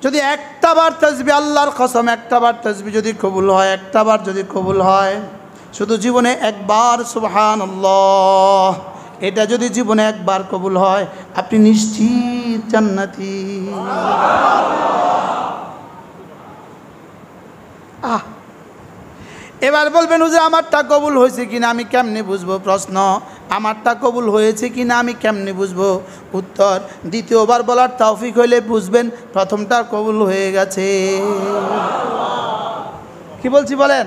যদি একটাবার তাসবিহ, আল্লাহর কসম একটাবার তাসবিহ যদি কবুল হয়, একটাবার যদি কবুল হয়, শুধু জীবনে একবার সুবহানাল্লাহ, এটা যদি জীবনে একবার কবুল হয়, আপনি নিশ্চিত জান্নাতি। এবার বলবেন হুজুর আমারটা কবুল হয়েছে কিনা আমি কেমনে বুঝবো? প্রশ্ন, আমারটা কবুল হয়েছে কিনা আমি কেমনে বুঝবো? উত্তর, দ্বিতীয়বার বলার তৌফিক হইলে বুঝবেন প্রথমটা কবুল হয়ে গেছে। কি বলছি বলেন?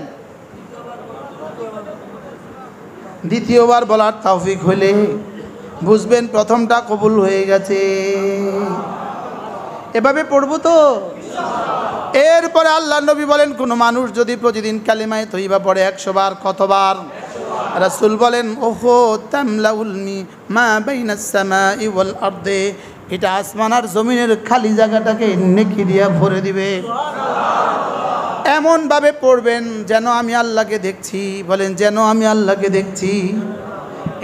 দ্বিতীয়বার বলার তৌফিক হইলে বুঝবেন প্রথমটা কবুল হয়ে গেছে। এভাবে পড়বো তো। এরপরে আল্লাহ নবী বলেন, কোনো মানুষ যদি প্রতিদিন কালিমায়ে তয়্যিবা পড়ে 100 বার, কতবার? রাসূল বলেন, ওহো তামলাউল মা বাইনাস সামাই ওয়াল আরদি, এটা আসমান আর জমিনের খালি জায়গাটাকে নেকি দিয়া ভরে দিবে। এমনভাবে পড়বেন যেন আমি আল্লাহকে দেখছি। বলেন, যেন আমি আল্লাহকে দেখছি।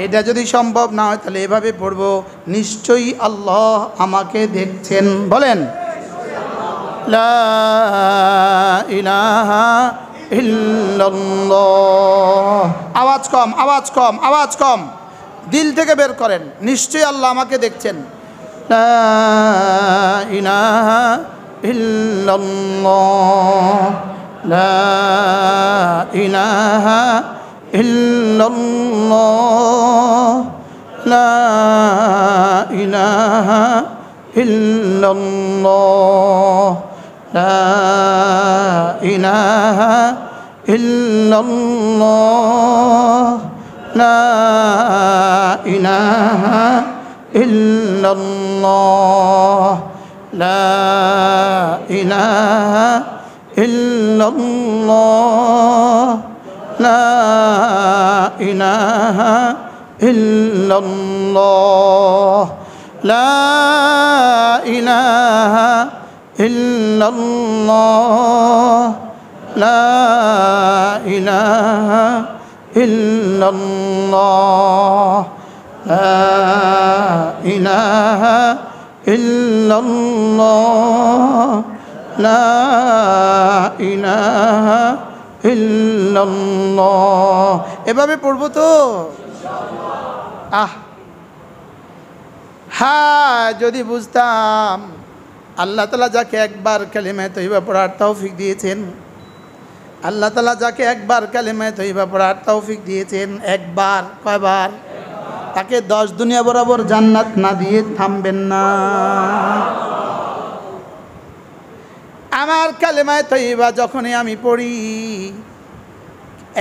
এটা যদি সম্ভব না হয় তাহলে এভাবে পড়বো, নিশ্চয়ই আল্লাহ আমাকে দেখছেন। বলেন, লা ইলাহা ইল্লাল্লাহ। আওয়াজ কম, আওয়াজ কম, আওয়াজ কম, দিল থেকে বের করেন, নিশ্চয়ই আল্লাহ আমাকে দেখছেন। লা ইলাহা ইল্লাল্লাহ, লা ইলাহা ইল্লাল্লাহ, লা ইলাহা ইল্লাল্লাহ, লা ইলাহা ইল্লাল্লাহ, লা ইলাহা ইল্লাল্লাহ, লা ইলাহা ইল্লাল্লাহ, লা ইলাহা ইল্লাল্লাহ, লা ইলাহা ইল্লাল্লাহ, লা ইলাহা ইল্লাল্লাহ, লা ইলাহা ইল্লাল্লাহ, লা ইলাহা ইল্লাল্লাহ। এভাবে পড়বো তো? হ্যাঁ, যদি বুঝতাম আল্লাহ তাআলা যাকে একবার কালিমায়ে তয়্যিবা পড়ার তৌফিক দিয়েছেন, আল্লাহ তাআলা যাকে একবার কালিমায়ে তয়্যিবা পড়ার তৌফিক দিয়েছেন, একবার, কয়বার? তাকে 10 দুনিয়া বরাবর জান্নাত না দিয়ে থামবেন না। আমার কালিমায়ে তয়্যিবা যখনই আমি পড়ি,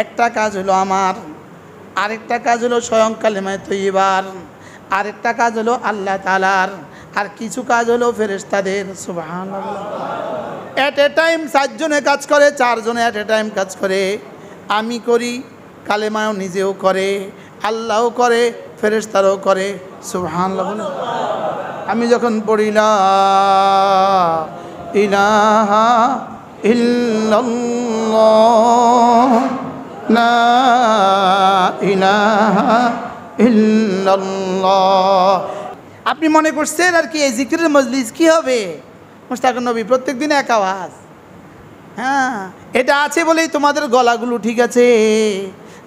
একটা কাজ হলো আমার, আরেকটা কাজ হলো স্বয়ং কালিমায়ে তয়্যিবার, আরেকটা কাজ হলো আল্লাহ তাআলার, আর কিছু কাজ হলো ফেরেশতাদের। সুবহানাল্লাহ। এট এ টাইম 4 জনে কাজ করে, 4 জনে এট এ টাইম কাজ করে। আমি করি, কালেমাও নিজেও করে, আল্লাহও করে, ফেরেশতারাও করে। সুবহানাল্লাহ। আমি যখন পড়ি লা ইলাহা ইল্লাল্লাহ, লা ইলাহা ইল্লাল্লাহ, আপনি মনে করছেন আর কি এই জিকিরের মজলিস কি হবে? মুশতাক নবী প্রত্যেক দিন এক আওয়াজ। হ্যাঁ, এটা আছে বলেই তোমাদের গলাগুলো ঠিক আছে,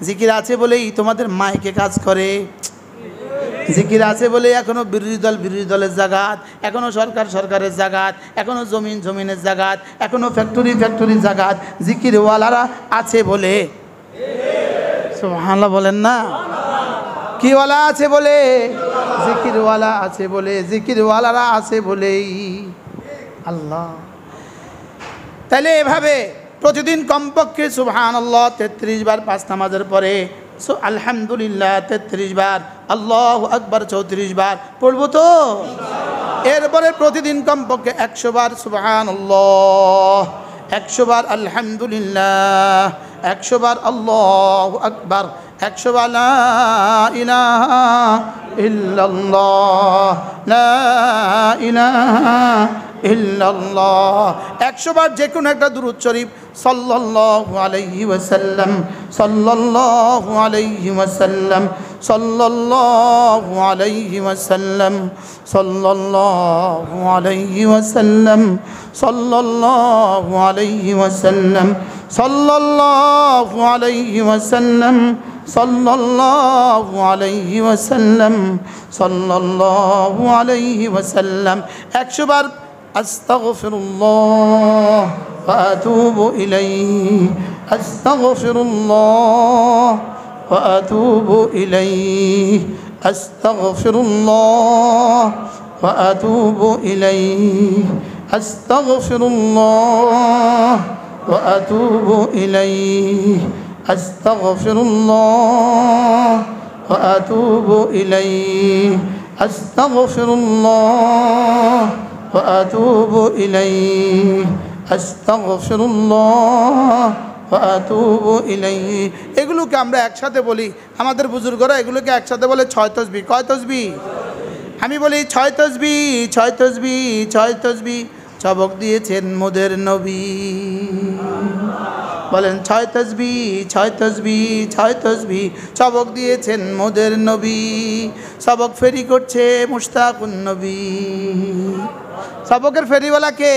জিকির আছে বলেই তোমাদের মাইকে কাজ করে, জিকির আছে বলে এখনো বিরোধী দলের জাগাত, এখনো সরকারের জাগাত, এখনো জমিনের জাগাত, এখনো ফ্যাক্টরির জাগাত, জিকিরওয়ালারা আছে বলে। সুবহানাল্লাহ বলেন না? কিওয়ালা আছে বলে? জিকিরওয়ালা আছে বলে, জিকিরওয়ালারা আছে বলেই। আল্লাহ। তাহলে এভাবে প্রতিদিন কমপক্ষে সুবহানাল্লাহ 33 বার 5 নামাজের পরে, আলহামদুলিল্লাহ 33 বার, আল্লাহু আকবার 34 বার পড়বো তো? এরপরে প্রতিদিন কমপক্ষে 100 বার সুবহানাল্লাহ, 100 বার আলহামদুলিল্লাহ, 100 বার আল্লাহু আকবার, 100 বার লা ইলাহা ইল্লাল্লাহ, লা ইলাহা ইল্লাল্লাহ। 100 বার যে কোনো একটা দুরূদ শরীফ সাল্লাল্লাহু আলাইহি ওয়াসাল্লাম, সাল্লাল্লাহু আলাইহি ওয়াসাল্লাম, সাল্লাল্লাহু আলাইহি ওয়াসাল্লাম, সাল্লাল্লাহু আলাইহি ওয়াসাল্লাম, সাল্লাল্লাহু আলাইহি ওয়াসাল্লাম, সাল্লাল্লাহু আলাইহি ওয়াসাল্লাম, সাল্লাল্লাহু আলাইহি ওয়াসাল্লাম, সাল্লাল্লাহু আলাইহি ওয়াসাল্লাম। 100 বার আস্তাগফিরুল্লাহ ওয়া আতুবু ইলাইহি, আস্তাগফিরুল্লাহ ওয়া আতুবু ইলাইহি, আস্তাগফিরুল্লাহ ওয়া আতুবু ইলাইহি, আস্তাগফিরুল্লাহ ওয়া আতুবু ইলাইহি, আস্তাগফিরুল্লাহ ওয়া আতুবু ইলাইহি, আস্তাগফিরুল্লাহ ওয়া আতুবু ইলাইহি, আস্তাগফিরুল্লাহ ওয়া আতুবু ইলাইহি। এগুলোকে আমরা একসাথে বলি, আমাদের বুজুর্গরা এগুলোকে একসাথে বলে 6 তাসবিহ। কয় তাসবিহ? আমি বলি 6 তাসবিহ, 6 তাসবিহ, 6 তাসবিহ সবক দিয়েছেন মোদের নবী। বলেন 6 তাসবিহ, 6 তাসবিহ, 6 তাসবিহ সবক দিয়েছেন মোদের নবী। সবক ফেরি করছে মুশতাকুন নবী। সবকের ফেরিওয়ালা কে?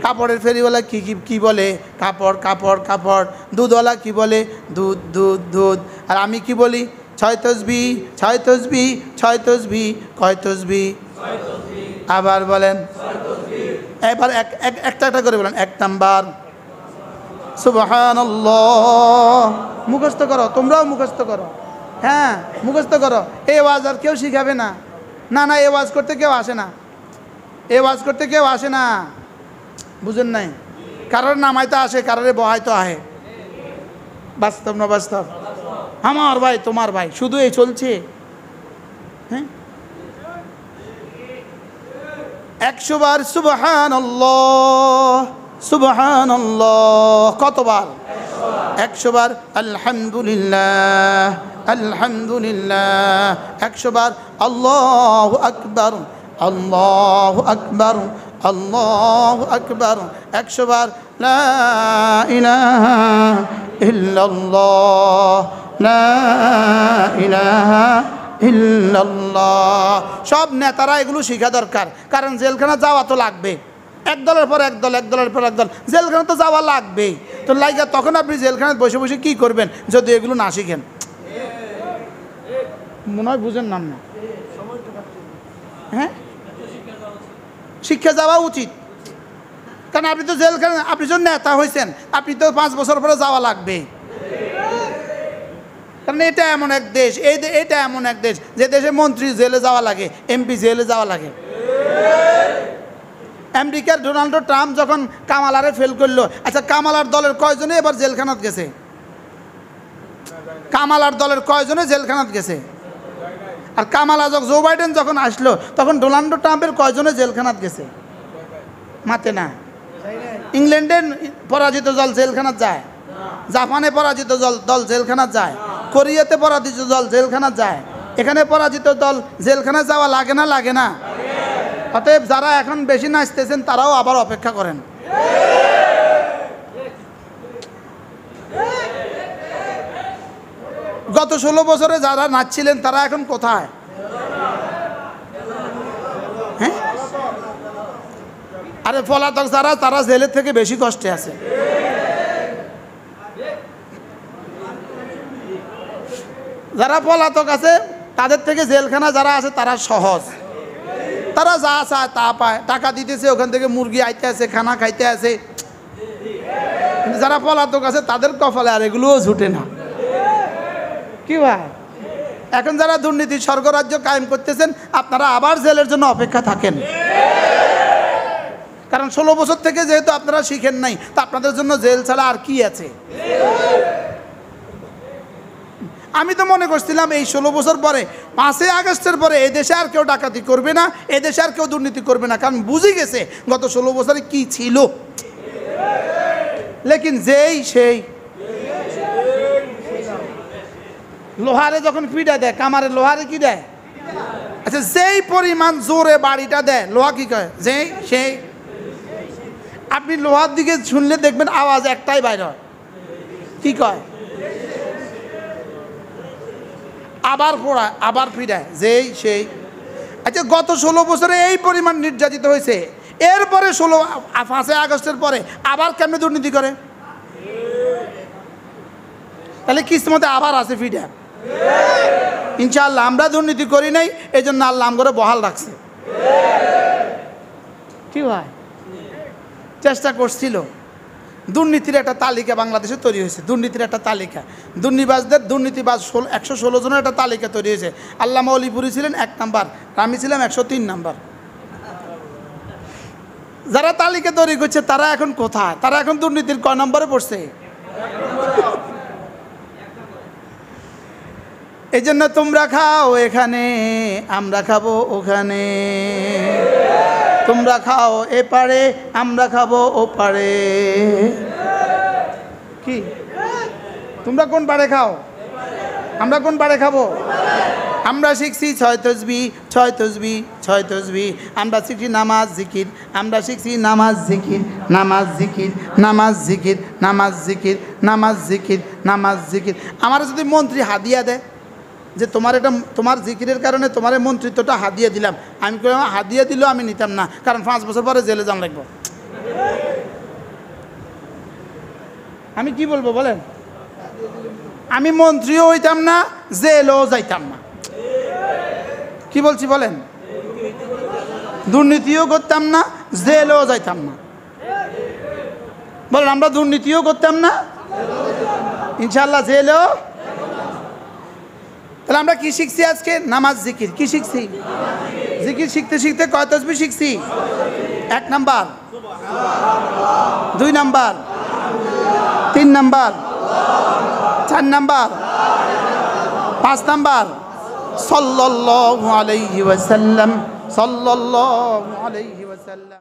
কাপড়ের ফেরিওয়ালা কি বলে? কাপড় কাপড় কাপড়। দুধওয়ালা কি বলে? দুধ দুধ দুধ। আর আমি কি বলি? 6 তাসবিহ, 6 তাসবিহ, 6 তাসবিহ। কয় তাসবিহ? আবার বলেন, এবার একটা একটা করে বলেন। 1 নাম্বার সুবহানাল্লাহ। মুখস্থ করো, তোমরাও মুখস্থ করো। হ্যাঁ মুখস্থ করো। এই ওয়াজ আর কেউ শিখাবে না। না না, এই ওয়াজ করতে কেউ আসে না, এই ওয়াজ করতে কেউ আসে না। বুঝেন নাই? কারোর নামাইতে আসে, কারোর বহাইতে আহে। বাস্তব না বাস্তব? আমার ভাই তোমার ভাই শুধু এই চলছে। হ্যাঁ 100 বার সুবহানাল্লাহ, সুবহানাল্লাহ। কতবার? 100 বার আলহামদুলিল্লাহ, আলহামদুলিল্লাহ। 100 বার আল্লাহু আকবার, আল্লাহু আকবার, আল্লাহু আকবার। 100 বার লা ইলাহা ইল্লাল্লাহ, লা ইলাহা ইল্লাল্লাহ। সব নেতারা এগুলো শেখা দরকার, কারণ জেলখানা যাওয়া তো লাগবে। এক দলের পর এক দল, এক দলের পর এক দল, জেলখানা তো যাওয়া লাগবেই। তো লাইগা তখন আপনি জেলখানায় বসে বসে কি করবেন যদি এগুলো না শিখেন? মনে হয় বুঝেন নাম না। হ্যাঁ শিক্ষা যাওয়া উচিত, কারণ আপনি তো জেলখানা, আপনি যখন নেতা হয়েছেন আপনি তো 5 বছর পরে যাওয়া লাগবে। কারণ এটা এমন এক দেশ, এটা এমন এক দেশ যে দেশে মন্ত্রী জেলে যাওয়া লাগে, এমপি জেলে যাওয়া লাগে। আমেরিকার ডোনাল্ড ট্রাম্প যখন কামালারে ফেল করলো, আচ্ছা কামালার দলের কয়জনে এবার জেলখানাত গেছে? কামালার দলের কয়জনে জেলখানাত গেছে? আর কামালা জো বাইডেন যখন আসলো তখন ডোনাল্ড ট্রাম্পের কয়জনে জেলখানাত গেছে? মাতে না। ইংল্যান্ডের পরাজিত দল জেলখানাত যায়, জাপানে পরাজিত দল জেলখানাত যায়, কোরিয়াতে পরাজিত দল জেলখানাত যায়। এখানে পরাজিত দল জেলখানা যাওয়া লাগে না? লাগে না? অতএব যারা এখন বেশি নাচতেছেন তারাও আবার অপেক্ষা করেন। গত 16 বছরে যারা নাচছিলেন তারা এখন কোথায়? হ্যাঁ আরে পলাতক যারা, তারা জেলের থেকে বেশি কষ্টে আছে। যারা পলাতক আছে তাদের থেকে জেলখানা যারা আছে তারা সহজ, তারা যা চায় তা পায়, টাকা দিতেছে, ওখান থেকে মুরগি আইতে আছে, খানা খাইতে আছে। কিন্তু যারা পলাতক আছে তাদের কপালে আর এগুলোও জুটে না। কি ভাই, এখন যারা দুর্নীতি স্বর্গরাজ্য কায়েম করতেছেন আপনারা আবার জেলের জন্য অপেক্ষা থাকেন, কারণ 16 বছর থেকে যেহেতু আপনারা শিখেন নাই, তা আপনাদের জন্য জেল ছাড়া আর কি আছে? আমি তো মনে করছিলাম এই 16 বছর পরে 5ই আগস্টের পরে এদেশে আর কেউ ডাকাতি করবে না, এদেশে আর কেউ দুর্নীতি করবে না, কারণ বুঝে গেছে গত 16 বছরে কি ছিল। লেকিন যেই সেই লোহারে যখন পিটা দেয়, কামারে লোহারে কি দেয়? আচ্ছা যেই পরিমাণ জোরে বাড়িটা দেয় লোহা কি কয়? যেই সেই। আপনি লোহার দিকে শুনলে দেখবেন আওয়াজ একটাই বাইর হয়, কি কয়? আবার পোড়ায়, আবার ফিরায়, যেই সেই। আচ্ছা, গত 16 বছরে এই পরিমাণ নির্যাতিত হয়েছে, এরপরে 5ই আগস্টের পরে আবার কেমনে দুর্নীতি করে? তাহলে কিসমতে আবার আছে ফিডা। ইনশাআল্লাহ আমরা দুর্নীতি করি নাই, এই জন্য আল্লাহ আমগরে বহাল রাখছে। কি ভাই, চেষ্টা করছিল। দুর্নীতির একটা তালিকা বাংলাদেশে তৈরি হয়েছে, দুর্নীতির একটা তালিকা, দুর্নীতিবাজ 116 জনের একটা তালিকা তৈরি হয়েছে। আল্লামা অলিপুরি ছিলেন 1 নাম্বার, আমি ছিলাম 103 নাম্বার। যারা তালিকা তৈরি করছে তারা এখন কোথায়? তারা এখন দুর্নীতির কয় নম্বরে পড়ছে? এই জন্য তোমরা খাও এখানে, আমরা খাবো ওখানে, তোমরা খাও এপারে, আমরা খাবো ওপারে। কি তোমরা কোন পারে খাও, আমরা কোন পারে খাবো? আমরা শিখছি 6 তসবিহ 6 তসবিহ 6 তসবিহ, আমরা শিখছি নামাজ জিকির, আমরা শিখছি নামাজ জিকির, নামাজ জিকির, নামাজ জিকির, নামাজ জিকির, নামাজ জিকির, নামাজ জিকির। আমার যদি মন্ত্রী হাদিয়া দেয় যে তোমার এটা, তোমার জিকিরের কারণে তোমার মন্ত্রিত্বটা হাদিয়া দিলাম, আমি কই হাদিয়া দিলেও আমি নিতাম না, কারণ 5 বছর পরে জেলে যান লাগবো। আমি কি বলবো বলেন? আমি মন্ত্রীও হইতাম না, জেলও যাইতাম না। কি বলছি বলেন? দুর্নীতিও করতাম না, জেলও যাইতাম না। বলেন আমরা দুর্নীতিও করতাম না, ইনশাআল্লাহ জেলও। তাহলে আমরা কি শিখছি আজকে? নামাজ জিকির। কি শিখছি? জিকির শিখতে শিখতে কয় তসবিহ শিখছি? 1 number, 2 number, 3 number, 4 number, 5 number, সাল্লাল্লাহু আলাইহি ওয়াসাল্লাম, সাল্লাল্লাহু আলাইহি ওয়াসাল্লাম।